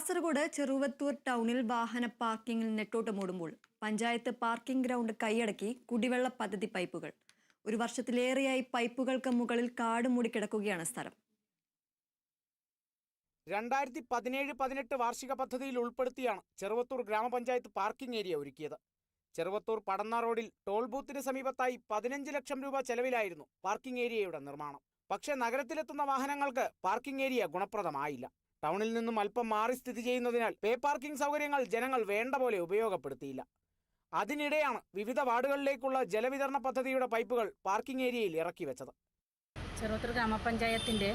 കാസർഗോഡ് ചെറുവത്തൂർ ടൗണിൽ വാഹന പാർക്കിംഗിൽ നെട്ടോട്ട് മൂടുമ്പോൾ panchayat parking ground കൈയടക്കി കുടിവെള്ള പദ്ധതി പൈപ്പുകൾ. ഒരു വർഷത്തിലേറെയായി പൈപ്പുകൾക്ക് മുകളിൽ കാട് മൂടിക്കിടക്കുകയാണ് സ്ഥലം. 2017-18 വാർഷിക പദ്ധതിയിൽ ഉൾപ്പെടുത്തിയാണ് ചെറുവത്തൂർ ഗ്രാമപഞ്ചായത്ത് പാർക്കിംഗ് ഏരിയ ഒരുക്കിയത്. ചെറുവത്തൂർ പടന്ന റോഡിൽ ടോൾ ബൂത്തിന് സമീപത്തായി 15 ലക്ഷം രൂപ ചെലവിലായിരുന്നു പാർക്കിംഗ് ഏരിയയുടെ നിർമ്മാണം. പക്ഷേ നഗരത്തിലെത്തുന്ന വാഹനങ്ങൾക്ക് പാർക്കിംഗ് ഏരിയ ഗുണപ്രദമായില്ല. ടൗണിൽ നിന്നും അല്പം മാറി സ്ഥിതി ചെയ്യുന്നതിനാൽ പേ പാർക്കിംഗ് സൗകര്യങ്ങൾ ജനങ്ങൾ വേണ്ട പോലെ ഉപയോഗപ്പെടുത്തിയില്ല. അതിനിടെയാണ് വിവിധ വാർഡുകളിലേക്കുള്ള ജലവിതരണ പദ്ധതിയുടെ പൈപ്പുകൾ പാർക്കിംഗ് ഏരിയയിൽ ഇറക്കി വെച്ചത്. ചെറുവത്തൂർ ഗ്രാമപഞ്ചായത്തിൻ്റെ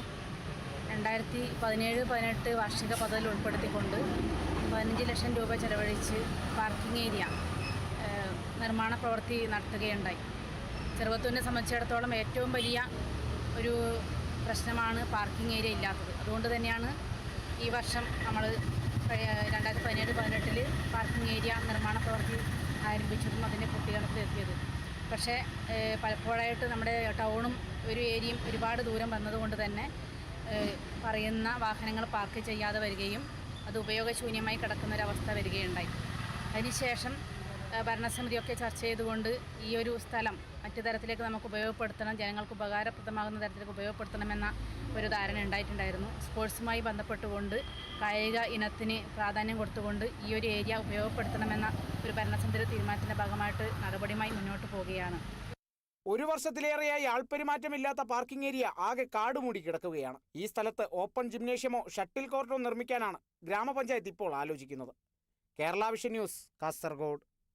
2017-18 വാർഷിക പദ്ധതിയിൽ ഉൾപ്പെടുത്തിക്കൊണ്ട് 15 ലക്ഷം രൂപ ചെലവഴിച്ച് പാർക്കിംഗ് ഏരിയ നിർമ്മാണ പ്രവൃത്തി നടത്തുകയുണ്ടായി. ചെറുവത്തൂരിനെ സംബന്ധിച്ചിടത്തോളം ഏറ്റവും വലിയ ഒരു പ്രശ്നമാണ് പാർക്കിംഗ് ഏരിയ ഇല്ലാത്തത്. അതുകൊണ്ട് തന്നെയാണ് ഈ വർഷം നമ്മൾ 2017-18 പാർക്കിംഗ് ഏരിയ നിർമ്മാണ പ്രവൃത്തി ആരംഭിച്ചതും അതിൻ്റെ പൂർത്തീകരണത്തിലെത്തിയത്. പക്ഷേ പലപ്പോഴായിട്ട് നമ്മുടെ ടൗണും ഒരു ഏരിയയും ഒരുപാട് ദൂരം വന്നതുകൊണ്ട് തന്നെ പറയുന്ന വാഹനങ്ങൾ പാർക്ക് ചെയ്യാതെ വരികയും അത് ഉപയോഗശൂന്യമായി കിടക്കുന്നൊരവസ്ഥ വരികയുണ്ടായി. അതിനുശേഷം ഭരണസമിതിയൊക്കെ ചർച്ച ചെയ്തുകൊണ്ട് ഈ ഒരു സ്ഥലം മറ്റു തരത്തിലേക്ക് നമുക്ക് ഉപയോഗപ്പെടുത്തണം, ജനങ്ങൾക്ക് ഉപകാരപ്രദമാകുന്ന തരത്തിലേക്ക് ഉപയോഗപ്പെടുത്തണമെന്ന ഒരു ധാരണ ഉണ്ടായിട്ടുണ്ടായിരുന്നു. സ്പോർട്സുമായി ബന്ധപ്പെട്ടുകൊണ്ട് കായിക ഇനത്തിന് പ്രാധാന്യം കൊടുത്തുകൊണ്ട് ഈ ഒരു ഏരിയ ഉപയോഗപ്പെടുത്തണമെന്ന ഒരു ഭരണസമിതിയുടെ തീരുമാനത്തിൻ്റെ ഭാഗമായിട്ട് നടപടിയുമായി മുന്നോട്ട് പോവുകയാണ്. ഒരു വർഷത്തിലേറെയായി ആൾപെരുമാറ്റമില്ലാത്ത പാർക്കിംഗ് ഏരിയ ആകെ കാടുമൂടി കിടക്കുകയാണ്. ഈ സ്ഥലത്ത് ഓപ്പൺ ജിംനേഷ്യമോ ഷട്ടിൽ കോർട്ടോ നിർമ്മിക്കാനാണ് ഗ്രാമപഞ്ചായത്ത് ഇപ്പോൾ ആലോചിക്കുന്നത്. Kerala vision news, Kasaragod.